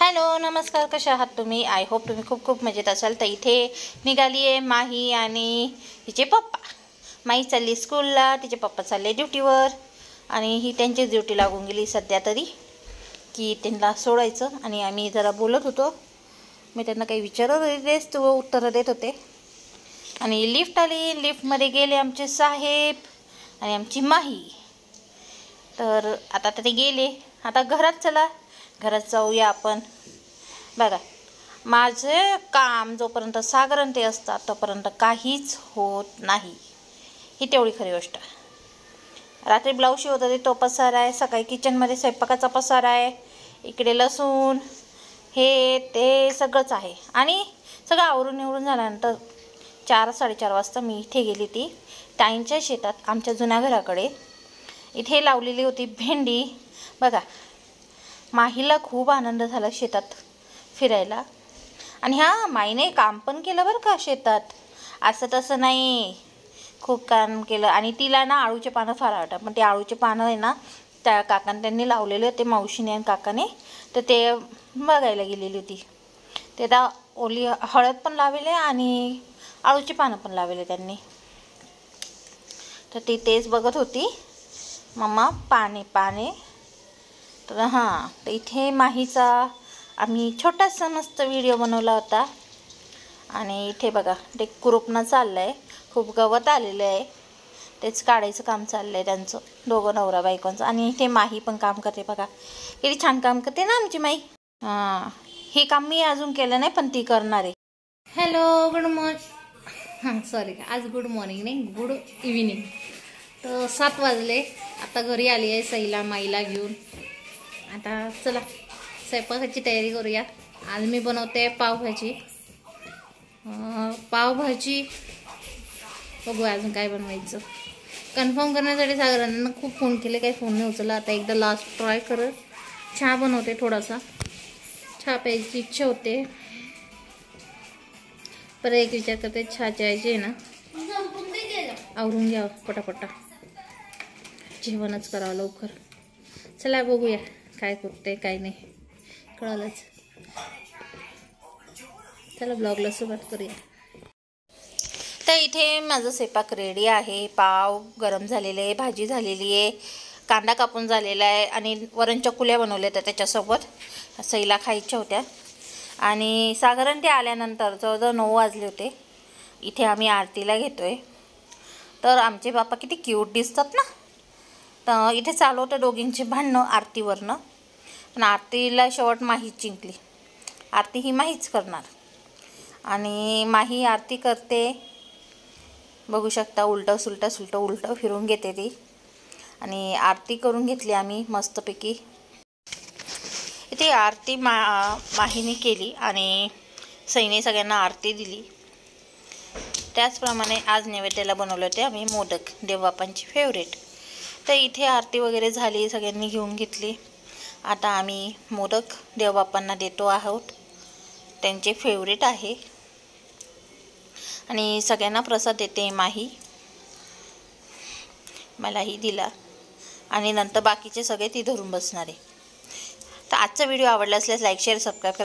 Hello नमस्कार, कशा आहात तुम्ही? आय होप तुम्ही खूप खूप मजेत असाल. तर इथे निघाली आहे माही आणि तिचे पप्पा. माही चालली स्कूलला, तिचे पप्पा चालले ड्युटीवर आणि ही त्यांचीच ड्युटी लागून गेली सध्या तरी, की त्यांना सोडायचं. आणि आम्ही जरा बोलत होतो, मी त्यांना काही विचारत होते, तो उत्तरं देत होते. आणि लिफ्ट आली, लिफ्टमध्ये गेले आमचे साहेब आणि आमची माही. तर आता ते गेले, आता घरात चला, घरात जाऊया आपण. बघा, माझे काम जोपर्यंत साधारण ते असतात तोपर्यंत काहीच होत नाही, ही तेवढी खरी गोष्ट. रात्री ब्लाऊज शिवत होते तो पसारा आहे, सकाळी किचनमध्ये स्वयंपाकाचा पसारा आहे, इकडे लसूण हे ते सगळंच आहे. आणि सगळं आवरून निवडून झाल्यानंतर 4-4:30 वाजता मी इथे गेली ती ताईंच्या शेतात, आमच्या जुन्या घराकडे. इथे लावलेली होती भेंडी. बघा, माहीला खूप आनंद झाला शेतात फिरायला. आणि माईने काम पण केलं बरं का शेतात, असं तसं नाही, खूप काम केलं. आणि तिला ना आळूचे पानं फार आवडतात. पण ते आळूचे पानं आहे ना, त्या काकाने त्यांनी लावलेले होते, मावशीने आणि काकाने, तर ते बघायला गेलेली होती. ते आता ओली हळद पण लावले आणि आळूची पानं पण लावले त्यांनी. तर ती तेच बघत होती, मम्मा पाणी पाणी. तर तर इथे माहीचा आम्ही छोटासा मस्त व्हिडिओ बनवला होता. आणि इथे बघा, ते कुरुपणं चाललं आहे, खूप गवत आलेलं आहे, तेच काढायचं काम चाललं आहे त्यांचं, दोघं नवरा बायकोंचं. आणि इथे माही पण काम करते बघा, किती छान काम करते ना आमची माही. हे काम मी अजून केलं नाही, पण ती करणार आहे. Hello, good morning. सॉरी, आज गुड मॉर्निंग नाही, गुड इव्हिनिंग. तर 7 वाजले, आता घरी आली आहे सईला माईला घेऊन. आता चला स्वयंपाकाची तयारी करूया. आज मी बनवते पावभाजी. पावभाजी बघू अजून काय बनवायचं, कन्फर्म करण्यासाठी सागरांना खूप फोन केले, काही फोन नाही उचलला. आता एकदा लास्ट ट्राय करत. चहा बनवते, थोडासा चहा प्यायची इच्छा होते. परत एक विचार करते, चहा प्यायची आहे ना, आवरून घ्या पटापटा, जेवणच करावं लवकर. चला बघूया काय करते काय नाही, कळालंच. चला ब्लॉगला सुरुवात करूया. तर इथे माझं स्वयंपाक रेडी आहे. पाव गरम झालेले आहे, भाजी झालेली आहे, कांदा कापून झालेला आहे आणि वरण चकुल्या बनवल्या तर त्याच्यासोबत सईला खायच्या होत्या. आणि साधारण ते आल्यानंतर जवळजवळ 9 वाजले होते. इथे आम्ही आरतीला घेतो आहे. तर आमचे बाप्पा किती क्यूट दिसतात ना. तर इथे चालू होतं दोघींचे भांडणं आरतीवरनं. पण आरतीला शेवट माहीच जिंकली. आरती ही माहीच करणार. आणि माही आरती करते, बघू शकता, उलटं सुलटं सुलटं उलटं फिरून घेते ती. आणि आरती करून घेतली आम्ही मस्तपैकी. इथे आरती माहीने केली आणि सईने सगळ्यांना आरती दिली. त्याचप्रमाणे आज नैवेद्याला बनवले होते आम्ही मोदक, देवबापांची फेवरेट. तर इथे आरती वगैरे झाली, सगळ्यांनी घेऊन घेतली. आता आम्ही मोदक देवबापांना देतो आहोत, त्यांचे फेवरेट आहे. आणि सगळ्यांना प्रसाद देते माही, मलाही दिला. आणि नंतर बाकीचे सगळे ती धरून बसणार आहे. तर आजचा व्हिडिओ आवडला असल्यास लाईक शेअर सबस्क्राईब करा.